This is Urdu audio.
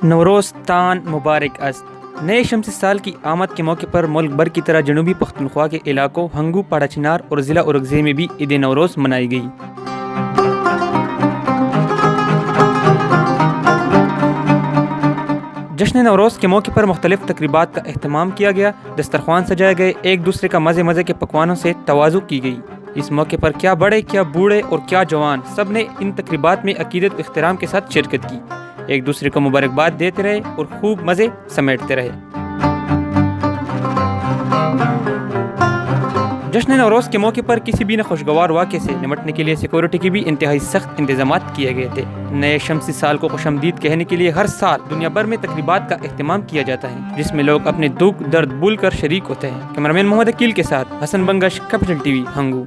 نوروز تان مبارک است۔ نئے شمسی سال کی آمد کے موقع پر ملک بھر کی طرح جنوبی پختونخوا کے علاقوں ہنگو، پاڑا چنار اور ضلع اورگزے میں بھی عید نوروز منائی گئی۔ جشن نوروز کے موقع پر مختلف تقریبات کا اہتمام کیا گیا، دسترخوان سجائے گئے، ایک دوسرے کا مزے کے پکوانوں سے توازو کی گئی۔ اس موقع پر کیا بڑے، کیا بوڑھے اور کیا جوان، سب نے ان تقریبات میں عقیدت و احترام کے ساتھ شرکت کی، ایک دوسرے کو مبارکباد دیتے رہے اور خوب مزے سمیٹتے رہے۔ جشن نوروز کے موقع پر کسی بھی ناخوشگوار واقعے سے نمٹنے کے لیے سیکورٹی کی بھی انتہائی سخت انتظامات کیے گئے تھے۔ نئے شمسی سال کو خوش آمدید کہنے کے لیے ہر سال دنیا بھر میں تقریبات کا اہتمام کیا جاتا ہے، جس میں لوگ اپنے دکھ درد بھول کر شریک ہوتے ہیں۔ کیمرامین محمد عقیل کے ساتھ حسن بنگش، کیپٹل ٹی وی، ہنگو۔